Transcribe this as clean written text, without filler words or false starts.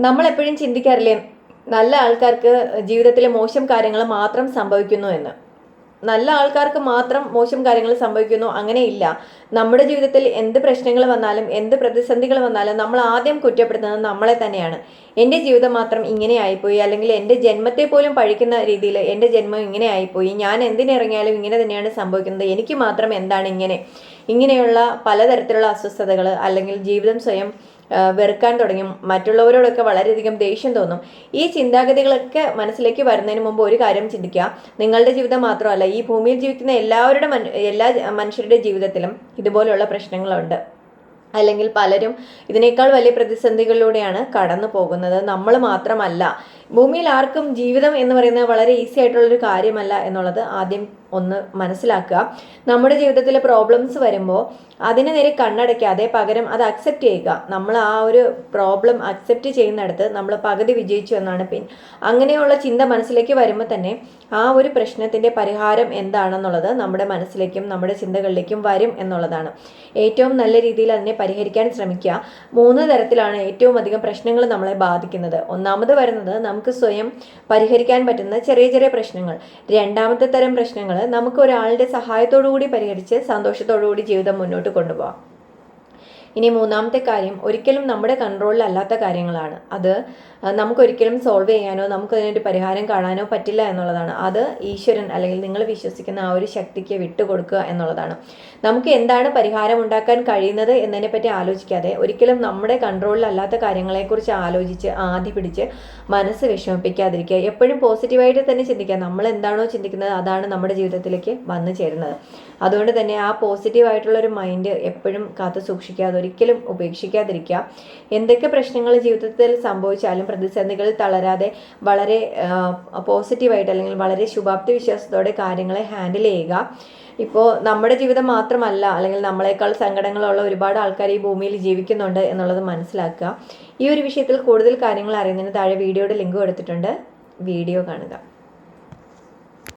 നമ്മളെപ്പോഴും ചിന്തിക്കാറില്ലേ നല്ല ആൾക്കാർക്ക് ജീവിതത്തിൽ മോശം കാര്യങ്ങൾ മാത്രം സംഭവിക്കുന്നു എന്ന്. നല്ല ആൾക്കാർക്ക് മാത്രം മോശം കാര്യങ്ങൾ സംഭവിക്കുന്നു അങ്ങനെയില്ല. നമ്മുടെ ജീവിതത്തിൽ എന്ത് പ്രശ്നങ്ങൾ വന്നാലും എന്ത് പ്രതിസന്ധികൾ വന്നാലും നമ്മൾ ആദ്യം കുറ്റപ്പെടുത്തുന്നത് നമ്മളെ തന്നെയാണ്. എൻ്റെ ജീവിതം മാത്രം ഇങ്ങനെ ആയിപ്പോയി, അല്ലെങ്കിൽ എൻ്റെ ജന്മത്തെ പോലും പഴിക്കുന്ന രീതിയിൽ എൻ്റെ ജന്മം ഇങ്ങനെ ആയിപ്പോയി, ഞാൻ എന്തിനിറങ്ങിയാലും ഇങ്ങനെ തന്നെയാണ് സംഭവിക്കുന്നത്, എനിക്ക് മാത്രം എന്താണ് ഇങ്ങനെയുള്ള പലതരത്തിലുള്ള അസ്വസ്ഥതകൾ, അല്ലെങ്കിൽ ജീവിതം സ്വയം വെറുക്കാൻ തുടങ്ങി, മറ്റുള്ളവരോടൊക്കെ വളരെയധികം ദേഷ്യം തോന്നും. ഈ ചിന്താഗതികളൊക്കെ മനസ്സിലേക്ക് വരുന്നതിന് മുമ്പ് ഒരു കാര്യം ചിന്തിക്കുക. നിങ്ങളുടെ ജീവിതം മാത്രമല്ല, ഈ ഭൂമിയിൽ ജീവിക്കുന്ന എല്ലാ മനുഷ്യരുടെ ജീവിതത്തിലും ഇതുപോലെയുള്ള പ്രശ്നങ്ങളുണ്ട്. അല്ലെങ്കിൽ പലരും ഇതിനേക്കാൾ വലിയ പ്രതിസന്ധികളിലൂടെയാണ് കടന്നു പോകുന്നത്. നമ്മൾ മാത്രമല്ല. ഭൂമിയിൽ ആർക്കും ജീവിതം എന്ന് പറയുന്നത് വളരെ ഈസി ആയിട്ടുള്ളൊരു കാര്യമല്ല എന്നുള്ളത് ആദ്യം ഒന്ന് മനസ്സിലാക്കുക. നമ്മുടെ ജീവിതത്തിൽ പ്രോബ്ലംസ് വരുമ്പോൾ അതിന് നേരെ കണ്ണടയ്ക്കാതെ പകരം അത് അക്സെപ്റ്റ് ചെയ്യുക. നമ്മൾ ആ ഒരു പ്രോബ്ലം അക്സെപ്റ്റ് ചെയ്യുന്നിടത്ത് നമ്മൾ പകുതി വിജയിച്ചു എന്നാണ് അങ്ങനെയുള്ള ചിന്ത മനസ്സിലേക്ക് വരുമ്പോൾ തന്നെ ആ ഒരു പ്രശ്നത്തിൻ്റെ പരിഹാരം എന്താണെന്നുള്ളത് നമ്മുടെ മനസ്സിലേക്കും നമ്മുടെ ചിന്തകളിലേക്കും വരും എന്നുള്ളതാണ്. ഏറ്റവും നല്ല രീതിയിൽ അതിനെ പരിഹരിക്കാൻ ശ്രമിക്കുക. 3 തരത്തിലാണ് ഏറ്റവും അധികം പ്രശ്നങ്ങൾ നമ്മളെ ബാധിക്കുന്നത്. ഒന്നാമത് വരുന്നത് നമുക്ക് സ്വയം പരിഹരിക്കാൻ പറ്റുന്ന ചെറിയ ചെറിയ പ്രശ്നങ്ങൾ. രണ്ടാമത്തെ തരം പ്രശ്നങ്ങൾ നമുക്ക് ഒരാളുടെ സഹായത്തോടു കൂടി പരിഹരിച്ച് സന്തോഷത്തോടു കൂടി ജീവിതം മുന്നോട്ട് കൊണ്ടുപോകാം. ഇനി മൂന്നാമത്തെ കാര്യം ഒരിക്കലും നമ്മുടെ കൺട്രോളിലല്ലാത്ത കാര്യങ്ങളാണ്. അത് നമുക്കൊരിക്കലും സോൾവ് ചെയ്യാനോ നമുക്കതിനൊരു പരിഹാരം കാണാനോ പറ്റില്ല എന്നുള്ളതാണ്. അത് ഈശ്വരൻ അല്ലെങ്കിൽ നിങ്ങൾ വിശ്വസിക്കുന്ന ആ ഒരു ശക്തിക്ക് വിട്ടുകൊടുക്കുക എന്നുള്ളതാണ്. നമുക്ക് എന്താണ് പരിഹാരം ഉണ്ടാക്കാൻ കഴിയുന്നത് എന്നതിനെപ്പറ്റി ആലോചിക്കാതെ ഒരിക്കലും നമ്മുടെ കൺട്രോളിലല്ലാത്ത കാര്യങ്ങളെക്കുറിച്ച് ആലോചിച്ച് ആദ്യ പിടിച്ച് മനസ്സ് വിഷമിപ്പിക്കാതിരിക്കുക. എപ്പോഴും പോസിറ്റീവായിട്ട് തന്നെ ചിന്തിക്കുക. നമ്മൾ എന്താണോ ചിന്തിക്കുന്നത് അതാണ് നമ്മുടെ ജീവിതത്തിലേക്ക് വന്നു ചേരുന്നത്. അതുകൊണ്ട് തന്നെ ആ പോസിറ്റീവായിട്ടുള്ളൊരു മൈൻഡ് എപ്പോഴും കാത്തു സൂക്ഷിക്കുക. അതൊരിക്കലും ഉപേക്ഷിക്കാതിരിക്കുക. എന്തൊക്കെ പ്രശ്നങ്ങൾ ജീവിതത്തിൽ സംഭവിച്ചാലും പ്രതിസന്ധികളിൽ തളരാതെ വളരെ പോസിറ്റീവായിട്ട് അല്ലെങ്കിൽ വളരെ ശുഭാപ്തി വിശ്വാസത്തോടെ കാര്യങ്ങളെ ഹാൻഡിൽ ചെയ്യുക. ഇപ്പോൾ നമ്മുടെ ജീവിതം മാത്രമല്ല, അല്ലെങ്കിൽ നമ്മളെക്കാൾ സങ്കടങ്ങളുള്ള ഒരുപാട് ആൾക്കാർ ഈ ഭൂമിയിൽ ജീവിക്കുന്നുണ്ട് എന്നുള്ളത് മനസ്സിലാക്കുക. ഈ ഒരു വിഷയത്തിൽ കൂടുതൽ കാര്യങ്ങൾ അറിയുന്നതിന് താഴെ വീഡിയോയുടെ ലിങ്ക് കൊടുത്തിട്ടുണ്ട്. വീഡിയോ കാണുക.